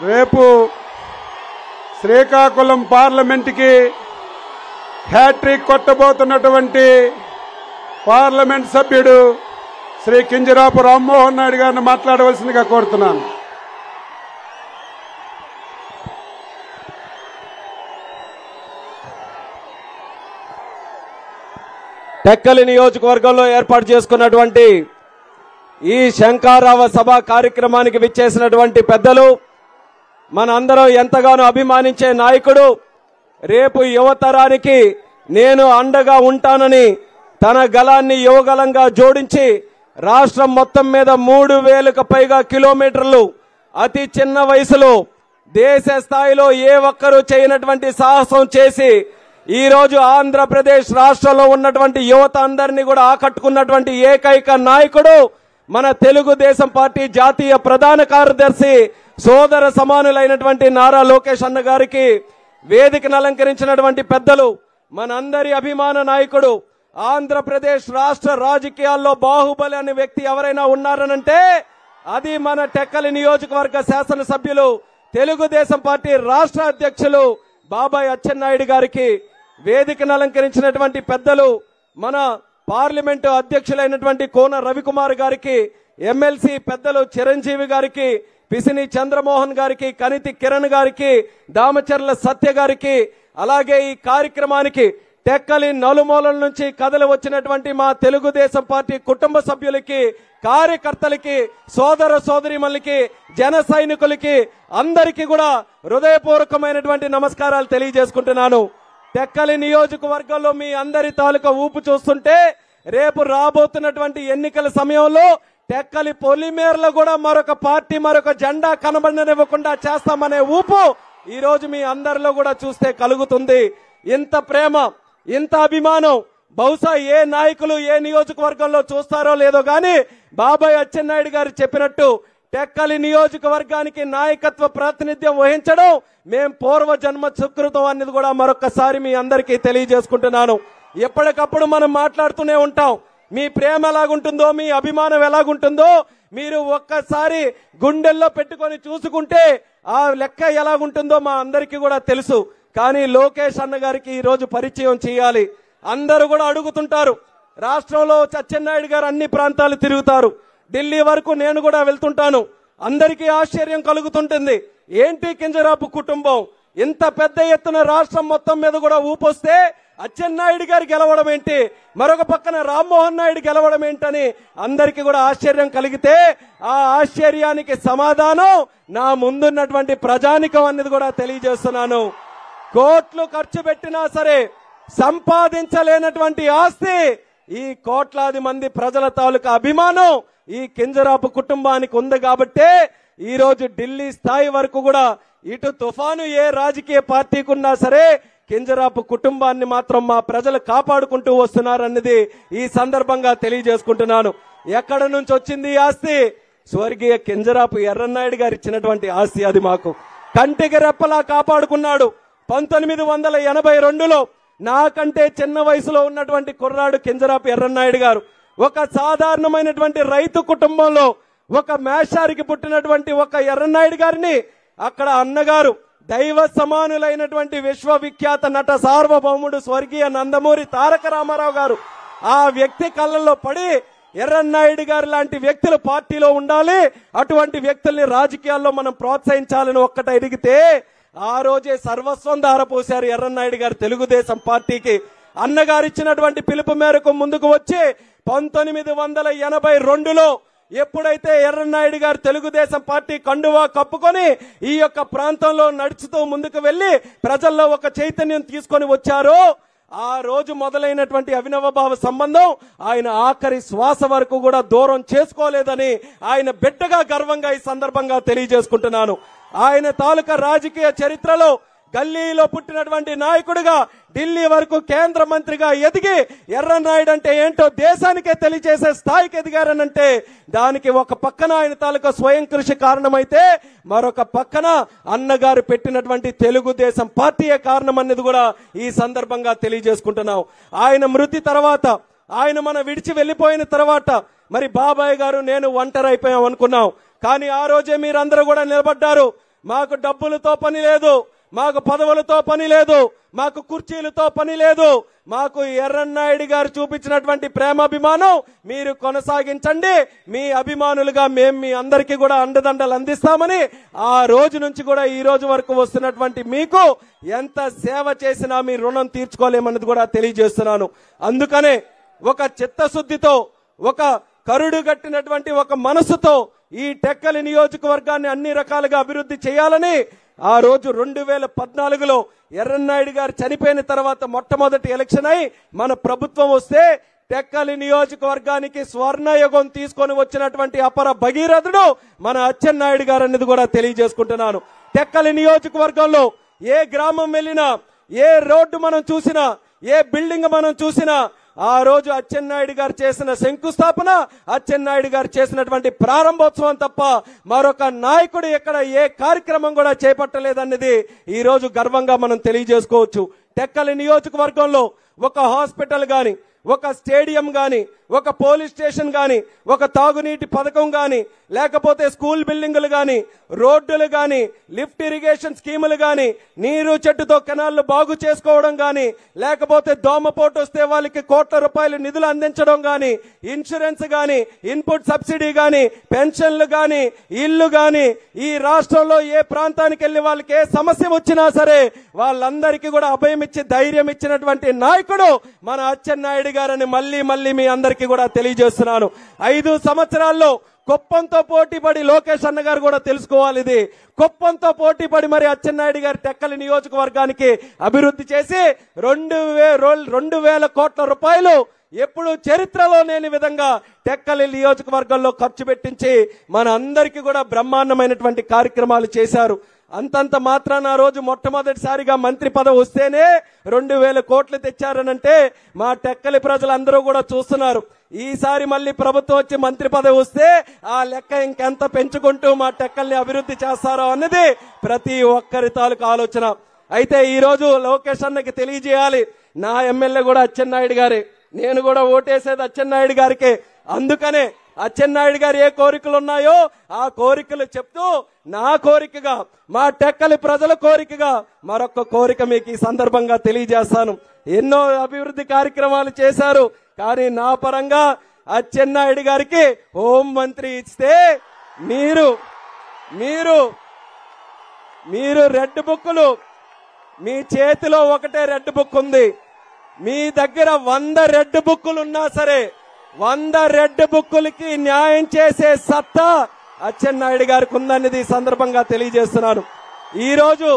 రేపు Srikakulam పార్లమెంటుకి hat trick కొట్టబోతున్నటువంటి parliament సభ్యుడు శ్రీ కింజరాపు రామ్మోహన్ నాయుడు గారిని మాట్లాడవలసిందిగా కోరుతున్నాను. టెక్కలి నియోజకవర్గంలో ఏర్పాటు చేసుకున్నటువంటి ఈ శంఖారావ సభ కార్యక్రమానికి విచ్చేసినటువంటి పెద్దలు, మనందరం ఎంతగానో అభిమానించే నాయకుడు, రేపు యువతరానికి నేను అండగా ఉంటానని తన గలాన్ని యువగలంగా జోడించి రాష్ట్రం మొత్తం మీద 3000కు పైగా కిలోమీటర్లు అతి చిన్న వయసులో దేశ స్థాయిలో ఏ ఒక్కరూ చేయనటువంటి సాహసం చేసి ఈరోజు ఆంధ్రప్రదేశ్ రాష్ట్రంలో ఉన్నటువంటి యువత అందరినీ కూడా ఆకట్టుకున్నటువంటి ఏకైక నాయకుడు మన తెలుగుదేశం పార్టీ జాతీయ ప్రధాన కార్యదర్శి సోదర సమానులైనటువంటి నారా లోకేష్ అన్న గారికి, వేదికను అలంకరించినటువంటి పెద్దలు, మనందరి అభిమాన నాయకుడు, ఆంధ్రప్రదేశ్ రాష్ట్ర రాజకీయాల్లో బాహుబలి అనే వ్యక్తి ఎవరైనా ఉన్నారనంటే అది మన టెక్కలి నియోజకవర్గ శాసనసభ్యులు, తెలుగుదేశం పార్టీ రాష్ట్ర అధ్యక్షులు బాబాయ్ అచ్చెన్నాయుడు గారికి, వేదికను అలంకరించినటువంటి పెద్దలు, మన పార్లమెంటు అధ్యక్షులైనటువంటి కోన రవికుమార్ గారికి, ఎమ్మెల్సీ పెద్దలు చిరంజీవి గారికి, పిసిని చంద్రమోహన్ గారికి, కనితి కిరణ్ గారికి, దామచర్ల సత్య గారికి, అలాగే ఈ కార్యక్రమానికి టెక్కలి నలుమూలల నుంచి కదలి వచ్చినటువంటి మా తెలుగుదేశం పార్టీ కుటుంబ సభ్యులకి, కార్యకర్తలకి, సోదర సోదరీమణులకి, జన సైనికులకి అందరికీ కూడా హృదయపూర్వకమైనటువంటి నమస్కారాలు తెలియజేసుకుంటున్నాను. టెక్కలి నియోజకవర్గంలో మీ అందరి తాలూకా ఊపు చూస్తుంటే రేపు రాబోతున్నటువంటి ఎన్నికల సమయంలో టెక్కలి పొలిమేరలో కూడా మరొక పార్టీ మరొక జెండా కనబడనివ్వకుండా చేస్తామనే ఊపు ఈ రోజు మీ అందరిలో కూడా చూస్తే కలుగుతుంది. ఇంత ప్రేమ, ఇంత అభిమానం బహుశా ఏ నాయకులు ఏ నియోజకవర్గంలో చూస్తారో లేదో గాని బాబాయ్ అచ్చెన్నాయుడు గారు చెప్పినట్టు టెక్కలి నియోజకవర్గానికి నాయకత్వ ప్రాతినిధ్యం వహించడం మేం పూర్వ జన్మ సుకృతం అనేది కూడా మరొకసారి మీ అందరికీ తెలియజేసుకుంటున్నాను. ఎప్పటికప్పుడు మనం మాట్లాడుతూనే ఉంటాం. మీ ప్రేమ ఎలాగుంటుందో, మీ అభిమానం ఎలాగుంటుందో మీరు ఒక్కసారి గుండెల్లో పెట్టుకొని చూసుకుంటే ఆ లెక్క ఎలాగుంటుందో మా అందరికీ కూడా తెలుసు. కానీ లోకేష్ అన్న గారికి ఈ రోజు పరిచయం చేయాలి. అందరూ కూడా అడుగుతుంటారు. రాష్ట్రంలో అచ్చెన్నాయుడు గారు అన్ని ప్రాంతాలు తిరుగుతారు. ఢిల్లీ వరకు నేను కూడా వెళ్తుంటాను. అందరికీ ఆశ్చర్యం కలుగుతుంటుంది. ఏంటి కింజరాపు కుటుంబం ఇంత పెద్ద ఎత్తున రాష్ట్రం మొత్తం మీద కూడా ఊపొస్తే అచ్చెన్నాయుడు గారు గెలవడం ఏంటి, మరొక పక్కన రామ్మోహన్ నాయుడు గెలవడం ఏంటని అందరికీ కూడా ఆశ్చర్యం కలిగితే ఆ ఆశ్చర్యానికి సమాధానం నా ముందున్నటువంటి ప్రజానికం అనేది కూడా తెలియజేస్తున్నాను. కోట్లు ఖర్చు పెట్టినా సరే సంపాదించలేనటువంటి ఆస్తి ఈ కోట్లాది మంది ప్రజల తాలూకా అభిమానం ఈ కింజరాపు కుటుంబానికి ఉంది. కాబట్టే ఈ రోజు ఢిల్లీ స్థాయి వరకు కూడా ఇటు తుఫాను ఏ రాజకీయ పార్టీకి ఉన్నా సరే కింజరాపు కుటుంబాన్ని మాత్రం మా ప్రజలు కాపాడుకుంటూ వస్తున్నారన్నది ఈ సందర్భంగా తెలియజేసుకుంటున్నాను. ఎక్కడ నుంచి వచ్చింది ఈ ఆస్తి? స్వర్గీయ కింజరాపు ఎర్రన్నాయుడు గారు ఇచ్చినటువంటి ఆస్తి. అది మాకు కంటికి రెప్పలా కాపాడుకున్నాడు. 1982లో నాకంటే చిన్న వయసులో ఉన్నటువంటి కుర్రాడు కింజరాపు ఎర్రన్నాయుడు గారు ఒక సాధారణమైనటువంటి రైతు కుటుంబంలో ఒక మేషారికి పుట్టినటువంటి ఒక ఎర్రన్నాయుడు గారిని అక్కడ అన్నగారు దైవ సమానులైనటువంటి విశ్వవిఖ్యాత నట సార్వభౌముడు స్వర్గీయ నందమూరి తారక రామారావు గారు ఆ వ్యక్తి కళ్ళల్లో పడి ఎర్రన్నాయుడు గారు లాంటి వ్యక్తులు పార్టీలో ఉండాలి, అటువంటి వ్యక్తుల్ని రాజకీయాల్లో మనం ప్రోత్సహించాలని ఒక్కట అడిగితే ఆ రోజే సర్వస్వం ధారపోశారు ఎర్రన్నాయుడు గారు తెలుగుదేశం పార్టీకి. అన్నగారు ఇచ్చినటువంటి పిలుపు మేరకు ముందుకు వచ్చి 1982లో ఎప్పుడైతే ఎర్రన్నాయుడు గారు తెలుగుదేశం పార్టీ కండువా కప్పుకొని ఈ యొక్క ప్రాంతంలో నడుచుతూ ముందుకు వెళ్లి ప్రజల్లో ఒక చైతన్యం తీసుకొని వచ్చారో ఆ రోజు మొదలైనటువంటి అవినవభావ సంబంధం ఆయన ఆఖరి శ్వాస వరకు కూడా దూరం చేసుకోలేదని ఆయన బిడ్డగా గర్వంగా ఈ సందర్భంగా తెలియజేసుకుంటున్నాను. ఆయన తాలూకా రాజకీయ చరిత్రలో గల్లీలో పుట్టినటువంటి నాయకుడిగా ఢిల్లీ వరకు కేంద్ర మంత్రిగా ఎదిగి ఎర్రన్నాయుడు అంటే ఏంటో దేశానికే తెలియజేసే స్థాయికి ఎదిగారనంటే దానికి ఒక పక్కన ఆయన తాలూకా స్వయం కృషి కారణమైతే మరొక పక్కన అన్నగారు పెట్టినటువంటి తెలుగుదేశం పార్టీయే కారణం అనేది కూడా ఈ సందర్భంగా తెలియజేసుకుంటున్నాం. ఆయన మృతి తర్వాత, ఆయన మన విడిచి వెళ్లిపోయిన తర్వాత మరి బాబాయ్ గారు నేను ఒంటరి అయిపోయాం అనుకున్నాం. కానీ ఆ రోజే మీరందరూ కూడా నిలబడ్డారు. మాకు డబ్బులతో పని లేదు, మాకు పదవులతో పని లేదు, మాకు కుర్చీలతో పని లేదు. మాకు ఎర్రన్నాయుడు గారు చూపించినటువంటి ప్రేమాభిమానం మీరు కొనసాగించండి. మీ అభిమానులుగా మేము మీ అందరికీ కూడా అండదండలు అందిస్తామని ఆ రోజు నుంచి కూడా ఈ రోజు వరకు వస్తున్నటువంటి మీకు ఎంత సేవ చేసినా మీ రుణం తీర్చుకోలేమన్నది కూడా తెలియజేస్తున్నాను. అందుకనే ఒక చిత్తశుద్ధితో, ఒక కరుడు గట్టినటువంటి ఒక మనసుతో ఈ టెక్కలి నియోజకవర్గాన్ని అన్ని రకాలుగా అభివృద్ధి చేయాలని ఆ రోజు 2014లో ఎర్రన్నాయుడు గారు చనిపోయిన తర్వాత మొట్టమొదటి ఎలక్షన్ అయి మన ప్రభుత్వం వస్తే టెక్కలి నియోజకవర్గానికి స్వర్ణయుగం తీసుకొని వచ్చినటువంటి అపర భగీరథుడు మన అచ్చెన్నాయుడు గారు అనేది కూడా తెలియజేసుకుంటున్నాను. టెక్కలి నియోజకవర్గంలో ఏ గ్రామం వెళ్ళినా, ఏ రోడ్డు మనం చూసినా, ఏ బిల్డింగ్ మనం చూసినా ఆ రోజు అచ్చెన్నాయుడు గారు చేసిన శంకుస్థాపన, అచ్చెన్నాయుడు గారు చేసినటువంటి ప్రారంభోత్సవం తప్ప మరొక నాయకుడు ఎక్కడ ఏ కార్యక్రమం కూడా చేపట్టలేదన్నది ఈ రోజు గర్వంగా మనం తెలియజేసుకోవచ్చు. టెక్కలి నియోజకవర్గంలో ఒక హాస్పిటల్ గాని, ఒక స్టేడియం గాని, ఒక పోలీస్ స్టేషన్ గాని, ఒక తాగునీటి పథకం గాని, లేకపోతే స్కూల్ బిల్డింగులు గాని, రోడ్డులు గాని, లిఫ్ట్ ఇరిగేషన్ స్కీములు గాని, నీరు చెట్టుతో కెనాళ్లు బాగు చేసుకోవడం గాని, లేకపోతే దోమపోటు వస్తే వాళ్ళకి కోట్ల రూపాయలు నిధులు అందించడం గాని, ఇన్సూరెన్స్ గాని, ఇన్పుట్ సబ్సిడీ గాని, పెన్షన్లు గాని, ఇల్లు గాని, ఈ రాష్ట్రంలో ఏ ప్రాంతానికి వెళ్లి వాళ్ళకి ఏ సమస్య వచ్చినా సరే వాళ్ళందరికీ కూడా అభయం ఇచ్చి ధైర్యం ఇచ్చినటువంటి నాయకుడు మన అచ్చెన్నాయుడు గారని మళ్ళీ మళ్ళీ మీ అందరికీ కూడా తెలియజేస్తున్నాను. 5 సంవత్సరాల్లో కుప్పంతో పోటీపడి లోకేష్ అన్న గారు కూడా తెలుసుకోవాలి. ఇది కుప్పంతో పోటీపడి మరి అచ్చెన్నాయుడు గారి టెక్కలి నియోజకవర్గానికి అభివృద్ధి చేసి 2,000 కోట్ల రూపాయలు ఎప్పుడు చరిత్రలో లేని విధంగా టెక్కలి నియోజకవర్గంలో ఖర్చు పెట్టించి మన అందరికీ కూడా బ్రహ్మాండమైనటువంటి కార్యక్రమాలు చేశారు. అంతంత మాత్రాన ఆ రోజు మొట్టమొదటిసారిగా మంత్రి పదవి వస్తేనే 2,000 కోట్లు తెచ్చారనంటే మా టెక్కలి ప్రజలందరూ కూడా చూస్తున్నారు. ఈసారి మళ్ళీ ప్రభుత్వం వచ్చి మంత్రి పదవి వస్తే ఆ లెక్క ఇంకెంత పెంచుకుంటూ మా టెక్కల్ని అభివృద్ధి చేస్తారో అన్నది ప్రతి ఒక్కరి తాలూకు ఆలోచన. అయితే ఈ రోజు లోకేష్ అన్నకి తెలియజేయాలి, నా ఎమ్మెల్యే కూడా అచ్చెన్నాయుడు గారే, నేను కూడా ఓటేసేది అచ్చెన్నాయుడు గారికే. అందుకనే అచ్చెన్నాయుడు గారు ఏ కోరికలు ఉన్నాయో ఆ కోరికలు చెప్తూ నా కోరికగా, మా టెక్కలి ప్రజల కోరికగా మరొక కోరిక మీకు ఈ సందర్భంగా తెలియజేస్తాను. ఎన్నో అభివృద్ధి కార్యక్రమాలు చేశారు, కానీ నా పరంగా అచ్చెన్నాయుడు గారికి హోం మంత్రి ఇస్తే మీరు రెడ్ బుక్కులు, మీ చేతిలో ఒకటే రెడ్ బుక్ ఉంది, మీ దగ్గర 100 రెడ్ బుక్కులు ఉన్నా సరే 100 రెడ్ బుక్కులకి న్యాయం చేసే సత్తా అచ్చెన్నాయుడు గారికి ఉందనేది ఈ సందర్భంగా తెలియజేస్తున్నాను. ఈ రోజు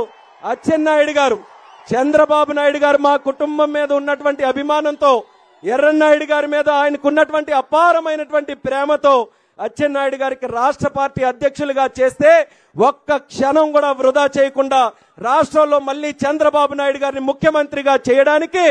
అచ్చెన్నాయుడు గారు, చంద్రబాబు నాయుడు గారు మా కుటుంబం మీద ఉన్నటువంటి అభిమానంతో, ఎర్రన్నాయుడు గారి మీద ఆయనకున్నటువంటి అపారమైనటువంటి ప్రేమతో అచ్చెన్నాయుడు గారికి రాష్ట్ర పార్టీ అధ్యక్షులుగా చేస్తే ఒక్క క్షణం కూడా వృధా చేయకుండా రాష్ట్రంలో మళ్ళీ చంద్రబాబు నాయుడు గారిని ముఖ్యమంత్రిగా చేయడానికి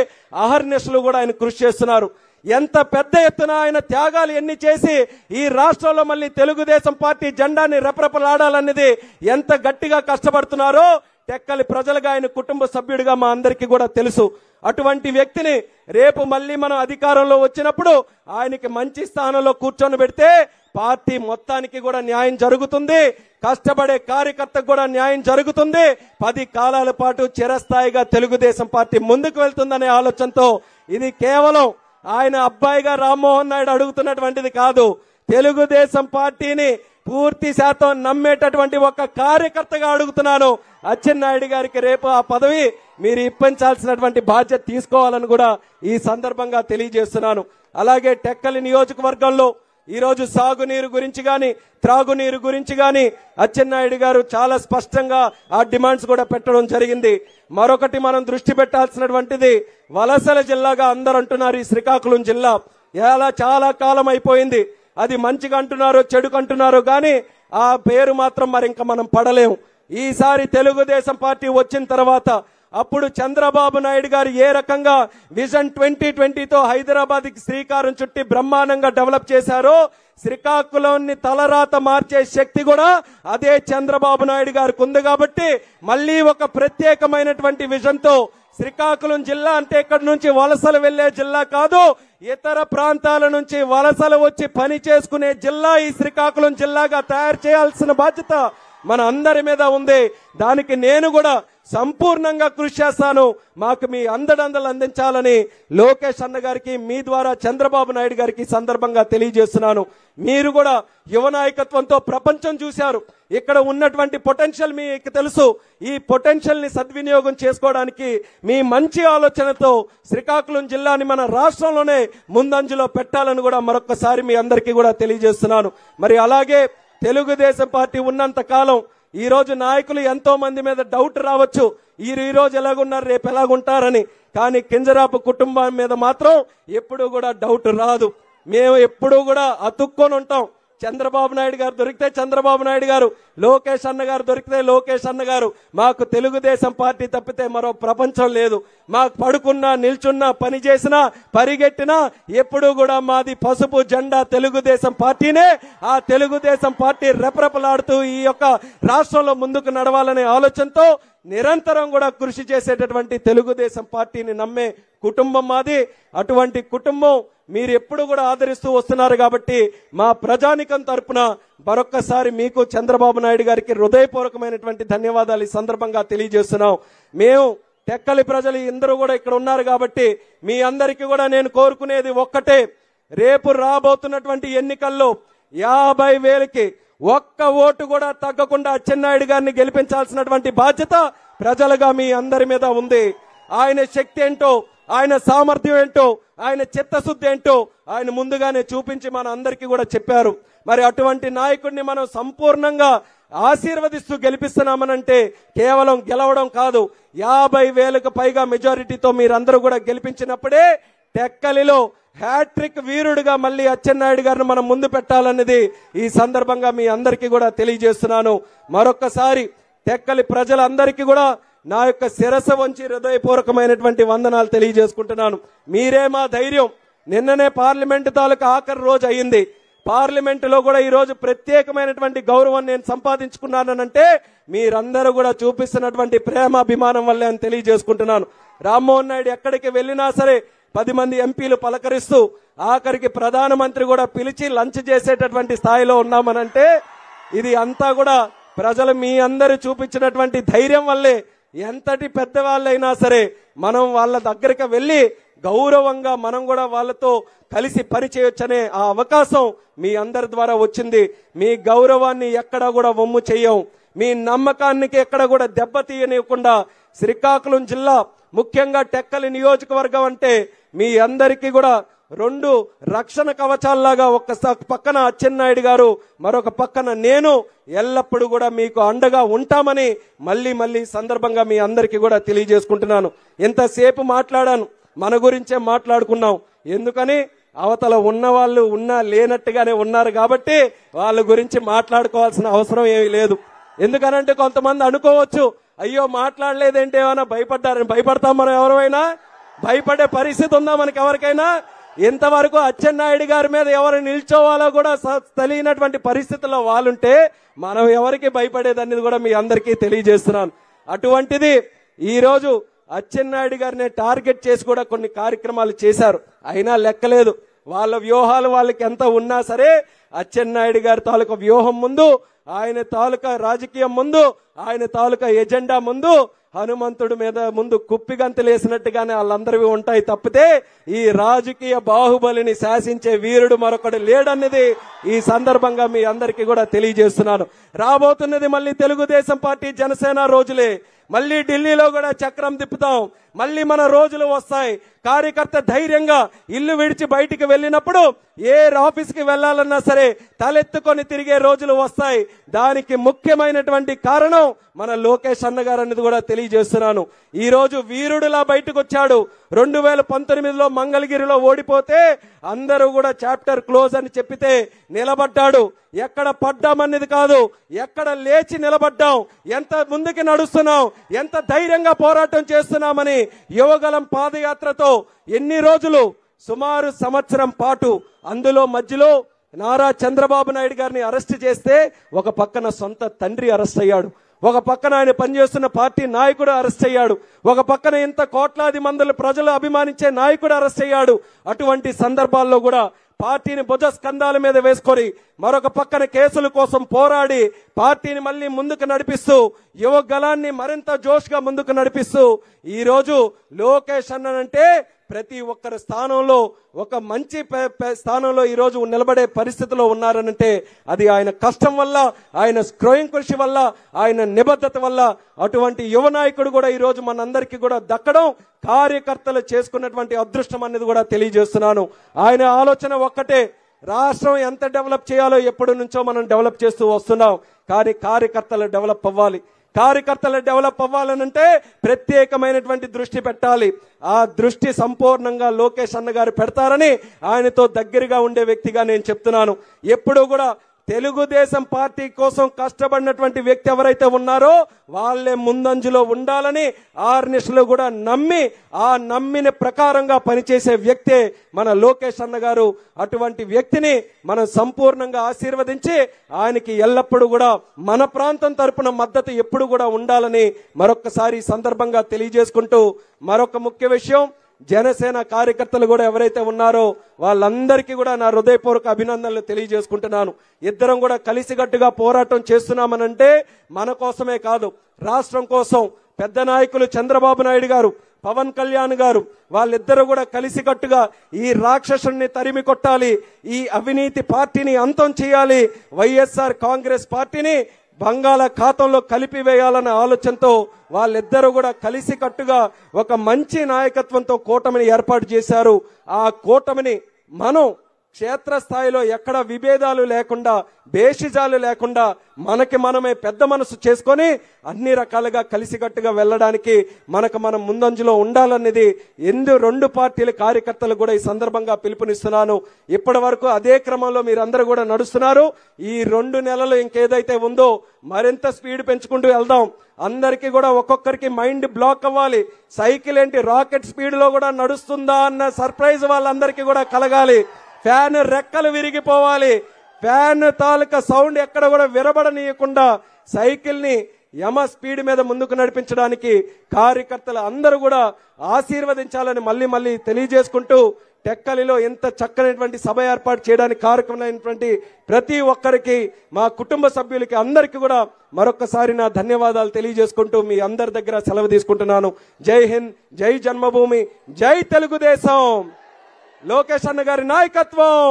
అహర్నిశలు కూడా ఆయన కృషి చేస్తున్నారు. ఎంత పెద్ద ఎత్తున ఆయన త్యాగాలు ఎన్ని చేసి ఈ రాష్ట్రంలో మళ్ళీ తెలుగుదేశం పార్టీ జెండాని రెపరెపలాడాలన్నది ఎంత గట్టిగా కష్టపడుతున్నారో టెక్కలి ప్రజలుగా, ఆయన కుటుంబ సభ్యుడిగా మా అందరికీ కూడా తెలుసు. అటువంటి వ్యక్తిని రేపు మళ్ళీ మనం అధికారంలో వచ్చినప్పుడు ఆయనకి మంచి స్థానంలో కూర్చొని పెడితే పార్టీ మొత్తానికి కూడా న్యాయం జరుగుతుంది, కష్టపడే కార్యకర్తకు కూడా న్యాయం జరుగుతుంది, 10 కాలాల పాటు చిరస్థాయిగా తెలుగుదేశం పార్టీ ముందుకు వెళ్తుందనే ఆలోచనతో ఇది కేవలం ఆయన అబ్బాయిగా రామ్మోహన్ నాయుడు అడుగుతున్నటువంటిది కాదు, తెలుగుదేశం పార్టీని పూర్తి శాతం నమ్మేటటువంటి ఒక కార్యకర్తగా అడుగుతున్నాను. అచ్చెన్నాయుడు గారికి రేపు ఆ పదవి మీరు ఇప్పించాల్సినటువంటి బాధ్యత తీసుకోవాలని కూడా ఈ సందర్భంగా తెలియజేస్తున్నాను. అలాగే టెక్కలి నియోజకవర్గంలో ఈరోజు సాగునీరు గురించి గాని, త్రాగునీరు గురించి గాని అచ్చెన్నాయుడు గారు చాలా స్పష్టంగా ఆ డిమాండ్స్ కూడా పెట్టడం జరిగింది. మరొకటి మనం దృష్టి పెట్టాల్సినటువంటిది, వలసల జిల్లాగా అందరూ అంటున్నారు ఈ శ్రీకాకుళం జిల్లా. చాలా కాలం అయిపోయింది, అది మంచిగా అంటున్నారో చెడుకు అంటున్నారో కానీ ఆ పేరు మాత్రం మరి ఇంకా మనం పడలేం. ఈసారి తెలుగుదేశం పార్టీ వచ్చిన తర్వాత అప్పుడు చంద్రబాబు నాయుడు గారు ఏ రకంగా విజన్ 2020తో హైదరాబాద్ కి శ్రీకారం చుట్టి బ్రహ్మాండంగా డెవలప్ చేశారో శ్రీకాకుళాన్ని తలరాత మార్చే శక్తి కూడా అదే చంద్రబాబు నాయుడు గారికి ఉంది. కాబట్టి మళ్ళీ ఒక ప్రత్యేకమైనటువంటి విజన్ తో శ్రీకాకుళం జిల్లా అంటే ఇక్కడ నుంచి వలసలు వెళ్లే జిల్లా కాదు, ఇతర ప్రాంతాల నుంచి వలసలు వచ్చి పని చేసుకునే జిల్లా ఈ శ్రీకాకుళం జిల్లాగా తయారు చేయాల్సిన బాధ్యత మన అందరి మీద ఉంది. దానికి నేను కూడా సంపూర్ణంగా కృషి చేస్తాను. మాకు మీ అండదండలు అందించాలని లోకేష్ అన్న గారికి మీ ద్వారా చంద్రబాబు నాయుడు గారికి సందర్భంగా తెలియజేస్తున్నాను. మీరు కూడా యువ నాయకత్వంతో ప్రపంచం చూశారు. ఇక్కడ ఉన్నటువంటి పొటెన్షియల్ మీకు తెలుసు. ఈ పొటెన్షియల్ ని సద్వినియోగం చేసుకోవడానికి మీ మంచి ఆలోచనతో శ్రీకాకుళం జిల్లాని మన రాష్ట్రంలోనే ముందంజలో పెట్టాలని కూడా మరొకసారి మీ అందరికీ కూడా తెలియజేస్తున్నాను. మరి అలాగే తెలుగుదేశం పార్టీ ఉన్నంత కాలం ఈ రోజు నాయకులు ఎంతో మంది మీద డౌట్ రావచ్చు, ఈ రోజు ఎలాగున్నారు రేపు ఎలాగుంటారని. కానీ కింజరాపు కుటుంబం మీద మాత్రం ఎప్పుడు కూడా డౌట్ రాదు. మేము ఎప్పుడూ కూడా అతుక్కొని ఉంటాం. చంద్రబాబు నాయుడు గారు దొరికితే చంద్రబాబు నాయుడు గారు, లోకేష్ అన్న గారు దొరికితే లోకేష్ అన్న గారు. మాకు తెలుగుదేశం పార్టీ తప్పితే మరో ప్రపంచం లేదు. మాకు పడుకున్నా, నిల్చున్నా, పని చేసినా, పరిగెట్టినా ఎప్పుడూ కూడా మాది పసుపు జెండా తెలుగుదేశం పార్టీనే. ఆ తెలుగుదేశం పార్టీ రెపరెపలాడుతూ ఈ యొక్క రాష్ట్రంలో ముందుకు నడవాలనే ఆలోచనతో నిరంతరం కూడా కృషి చేసేటటువంటి తెలుగుదేశం పార్టీని నమ్మే కుటుంబం మాది. అటువంటి కుటుంబం మీరు ఎప్పుడు కూడా ఆదరిస్తూ వస్తున్నారు కాబట్టి మా ప్రజానికం తరపున మరొక్కసారి మీకు చంద్రబాబు నాయుడు గారికి హృదయపూర్వకమైనటువంటి ధన్యవాదాలు ఈ సందర్భంగా తెలియజేస్తున్నాం. మేము టెక్కలి ప్రజలు అందరూ కూడా ఇక్కడ ఉన్నారు కాబట్టి మీ అందరికీ కూడా నేను కోరుకునేది ఒక్కటే, రేపు రాబోతున్నటువంటి ఎన్నికల్లో 50,000కి ఒక్క ఓటు కూడా తగ్గకుండా అచ్చెన్నాయుడు గారిని గెలిపించాల్సినటువంటి బాధ్యత ప్రజలుగా మీ అందరి మీద ఉంది. ఆయన శక్తి ఏంటో, ఆయన సామర్థ్యం ఏంటో, ఆయన చిత్తశుద్ధి ఏంటో ఆయన ముందుగానే చూపించి మన అందరికీ కూడా చెప్పారు. మరి అటువంటి నాయకుడిని మనం సంపూర్ణంగా ఆశీర్వదిస్తూ గెలిపిస్తున్నామనంటే కేవలం గెలవడం కాదు, 50,000కు పైగా మెజారిటీతో మీరందరూ కూడా గెలిపించినప్పుడే టెక్కలిలో హ్యాట్రిక్ వీరుడుగా మళ్ళీ అచ్చెన్నాయుడు గారిని మనం ముందు పెట్టాలన్నది ఈ సందర్భంగా మీ అందరికీ కూడా తెలియజేస్తున్నాను. మరొక్కసారి టెక్కలి ప్రజలందరికీ కూడా నా యొక్క శిరస వంచి హృదయపూర్వకమైనటువంటి వందనాలు తెలియజేసుకుంటున్నాను. మీరే మా ధైర్యం. నిన్ననే పార్లమెంటు తాలూకా ఆఖరి రోజు అయింది. పార్లమెంటులో కూడా ఈ రోజు ప్రత్యేకమైనటువంటి గౌరవం నేను సంపాదించుకున్నానంటే మీరందరూ కూడా చూపిస్తున్నటువంటి ప్రేమాభిమానం వల్లే అని తెలియజేసుకుంటున్నాను. రామ్మోహన్ నాయుడు ఎక్కడికి వెళ్ళినా సరే 10 మంది ఎంపీలు పలకరిస్తూ ఆఖరికి ప్రధానమంత్రి కూడా పిలిచి లంచ్ చేసేటటువంటి స్థాయిలో ఉన్నామనంటే ఇది అంతా కూడా ప్రజలు మీ అందరూ చూపించినటువంటి ధైర్యం వల్లే. ఎంతటి పెద్దవాళ్ళైనా సరే మనం వాళ్ళ దగ్గరికి వెళ్ళి గౌరవంగా మనం కూడా వాళ్ళతో కలిసి పనిచేయొచ్చనే ఆ అవకాశం మీ అందరి ద్వారా వచ్చింది. మీ గౌరవాన్ని ఎక్కడా కూడా వమ్ము చెయ్యం, మీ నమ్మకానికి ఎక్కడ కూడా దెబ్బతీయనివ్వకుండా శ్రీకాకుళం జిల్లా ముఖ్యంగా టెక్కలి నియోజకవర్గం అంటే మీ అందరికీ కూడా 2 రక్షణ కవచాల్లాగా ఒక పక్కన అచ్చెన్నాయుడు గారు, మరొక పక్కన నేను ఎల్లప్పుడూ కూడా మీకు అండగా ఉంటామని మళ్ళీ సందర్భంగా మీ అందరికీ కూడా తెలియజేసుకుంటున్నాను. ఎంతసేపు మాట్లాడాను, మన గురించే మాట్లాడుకున్నాం. ఎందుకని అవతల ఉన్న వాళ్ళు లేనట్టుగానే ఉన్నారు కాబట్టి వాళ్ళ గురించి మాట్లాడుకోవాల్సిన అవసరం ఏమీ లేదు. ఎందుకనంటే కొంతమంది అనుకోవచ్చు, అయ్యో మాట్లాడలేదేంటే ఏమైనా భయపడ్డారని. భయపడతాం మనం? ఎవరైనా భయపడే పరిస్థితి ఉందా మనకి ఎవరికైనా? ఇంతవరకు అచ్చెన్నాయుడు గారి మీద ఎవరు నిల్చోవాలో కూడా తెలియనటువంటి పరిస్థితుల్లో వాళ్ళుంటే మనం ఎవరికి భయపడేదనేది కూడా మీ అందరికీ తెలియజేస్తున్నాను. అటువంటిది ఈరోజు అచ్చెన్నాయుడు గారిని టార్గెట్ చేసి కూడా కొన్ని కార్యక్రమాలు చేశారు. అయినా లెక్కలేదు. వాళ్ళ వ్యూహాలు వాళ్ళకి ఎంత ఉన్నా సరే అచ్చెన్నాయుడు గారి తాలూకా వ్యూహం ముందు, ఆయన తాలూకా రాజకీయం ముందు, ఆయన తాలూకా ఎజెండా ముందు హనుమంతుడి మీద ముందు కుప్పిగంతులేసినట్టుగానే వాళ్ళందరివి ఉంటాయి తప్పితే ఈ రాజకీయ బాహుబలిని శాసించే వీరుడు మరొకడు లేడన్నది ఈ సందర్భంగా మీ అందరికీ కూడా తెలియజేస్తున్నాను. రాబోతున్నది మళ్ళీ తెలుగుదేశం పార్టీ జనసేన రోజులే. మళ్ళీ ఢిల్లీలో కూడా చక్రం తిప్పుతాం. మళ్ళీ మన రోజులు వస్తాయి. కార్యకర్త ధైర్యంగా ఇల్లు విడిచి బయటికి వెళ్ళినప్పుడు ఏ ఆఫీస్కి వెళ్లాలన్నా సరే తలెత్తుకొని తిరిగే రోజులు వస్తాయి. దానికి ముఖ్యమైనటువంటి కారణం మన లోకేష్ అన్న గారు అనేది కూడా తెలియజేస్తున్నాను. ఈ రోజు వీరుడులా బయటకు వచ్చాడు. 2019లో మంగళగిరిలో ఓడిపోతే అందరూ కూడా చాప్టర్ క్లోజ్ అని చెప్పితే నిలబడ్డాడు. ఎక్కడ పడ్డామన్నది కాదు, ఎక్కడ లేచి నిలబడ్డాం, ఎంత ముందుకి నడుస్తున్నాం, ఎంత ధైర్యంగా పోరాటం చేస్తున్నామని యువగలం పాదయాత్రతో ఎన్ని రోజులు, సుమారు సంవత్సరం పాటు, అందులో మధ్యలో నారా చంద్రబాబు నాయుడు గారిని అరెస్ట్ చేస్తే ఒక పక్కన సొంత తండ్రి అరెస్ట్ అయ్యాడు, ఒక పక్కన ఆయన పనిచేస్తున్న పార్టీ నాయకుడు అరెస్ట్ అయ్యాడు, ఒక పక్కన ఇంత కోట్లాది మంది ప్రజలు అభిమానించే నాయకుడు అరెస్ట్ అయ్యాడు. అటువంటి సందర్భాల్లో కూడా పార్టీని భుజస్కంధాల మీద వేసుకొని మరొక పక్కన కేసుల కోసం పోరాడి పార్టీని మళ్ళీ ముందుకు నడిపిస్తూ యువగలాన్ని మరింత జోష్గా ముందుకు నడిపిస్తూ ఈరోజు లోకేష్ అన్ననంటే ప్రతి ఒక్కరి స్థానంలో ఒక మంచి స్థానంలో ఈరోజు నిలబడే పరిస్థితిలో ఉన్నారనంటే అది ఆయన కష్టం వల్ల, ఆయన స్వయం కృషి వల్ల, ఆయన నిబద్ధత వల్ల. అటువంటి యువ నాయకుడు కూడా ఈరోజు మనందరికీ కూడా దక్కడం కార్యకర్తలు చేసుకున్నటువంటి అదృష్టం అనేది కూడా తెలియజేస్తున్నాను. ఆయన ఆలోచన ఒక్కటే, రాష్ట్రం ఎంత డెవలప్ చేయాలో ఎప్పటి నుంచో మనం డెవలప్ చేస్తూ వస్తున్నాం. కానీ కార్యకర్తలు డెవలప్ అవ్వాలి. కార్యకర్తలు డెవలప్ అవ్వాలనంటే ప్రత్యేకమైనటువంటి దృష్టి పెట్టాలి. ఆ దృష్టి సంపూర్ణంగా లోకేష్ అన్న గారు పెడతారని ఆయనతో దగ్గరగా ఉండే వ్యక్తిగా నేను చెప్తున్నాను. ఎప్పుడూ కూడా తెలుగుదేశం పార్టీ కోసం కష్టపడినటువంటి వ్యక్తి ఎవరైతే ఉన్నారో వాళ్ళే ముందంజలో ఉండాలని ఆర్నిషలో కూడా నమ్మి ఆ నమ్మిన ప్రకారంగా పనిచేసే వ్యక్తే మన లోకేష్ అన్న గారు. అటువంటి వ్యక్తిని మనం సంపూర్ణంగా ఆశీర్వదించి ఆయనకి ఎల్లప్పుడూ కూడా మన ప్రాంతం తరపున మద్దతు ఎప్పుడు కూడా ఉండాలని మరొకసారి సందర్భంగా తెలియజేసుకుంటూ, మరొక ముఖ్య విషయం, జనసేన కార్యకర్తలు కూడా ఎవరైతే ఉన్నారో వాళ్ళందరికీ కూడా నా హృదయపూర్వక అభినందనలు తెలియజేసుకుంటున్నాను. ఇద్దరం కూడా కలిసికట్టుగా పోరాటం చేస్తున్నామనంటే మన కోసమే కాదు, రాష్ట్రం కోసం. పెద్ద నాయకులు చంద్రబాబు నాయుడు గారు, పవన్ కళ్యాణ్ గారు వాళ్ళిద్దరూ కూడా కలిసికట్టుగా ఈ రాక్షసుని తరిమి కొట్టాలి, ఈ అవినీతి పార్టీని అంతం చేయాలి, వైఎస్ఆర్ కాంగ్రెస్ పార్టీని బంగాళాఖాతంలో కలిపివేయాలన్న ఆలోచనతో వాళ్ళిద్దరూ కూడా కలిసికట్టుగా ఒక మంచి నాయకత్వంతో కూటమిని ఏర్పాటు చేశారు. ఆ కూటమిని మనం క్షేత్రస్థాయిలో ఎక్కడ విభేదాలు లేకుండా, భేషజాలు లేకుండా మనకి మనమే పెద్ద మనసు చేసుకొని అన్ని రకాలుగా కలిసికట్టుగా వెళ్ళడానికి మనకు మనం ముందంజలో ఉండాలనేది రెండు పార్టీల కార్యకర్తలు కూడా ఈ సందర్భంగా పిలుపునిస్తున్నాను. ఇప్పటి వరకు అదే క్రమంలో మీరందరూ కూడా నడుస్తున్నారు. ఈ 2 నెలలు ఇంకేదైతే ఉందో మరింత స్పీడ్ పెంచుకుంటూ వెళ్దాం. అందరికీ కూడా ఒక్కొక్కరికి మైండ్ బ్లాక్ అవ్వాలి. సైకిల్ ఏంటి రాకెట్ స్పీడ్ లో కూడా నడుస్తుందా అన్న సర్ప్రైజ్ వాళ్ళందరికీ కూడా కలగాలి. ఫ్యాన్ రెక్కలు విరిగిపోవాలి. ఫ్యాన్ తాలూకా సౌండ్ ఎక్కడ కూడా విరబడనీయకుండా సైకిల్ ని యమ స్పీడ్ మీద ముందుకు నడిపించడానికి కార్యకర్తలు అందరూ కూడా ఆశీర్వదించాలని మళ్ళీ తెలియజేసుకుంటూ, టెక్కలిలో ఎంత చక్కనైనటువంటి సభ ఏర్పాటు చేయడానికి కార్యక్రమమైనటువంటి ప్రతి ఒక్కరికి, మా కుటుంబ సభ్యులకి అందరికీ కూడా మరొకసారి నా ధన్యవాదాలు తెలియజేసుకుంటూ మీ అందరి దగ్గర సెలవు తీసుకుంటున్నాను. జై హింద్, జై జన్మభూమి, జై తెలుగుదేశం. లోకేష్ అన్న గారి నాయకత్వం,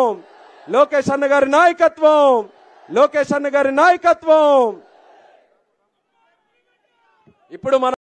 లోకేష్ అన్న గారి నాయకత్వం, లోకేష్ అన్న గారి నాయకత్వం. ఇప్పుడు మన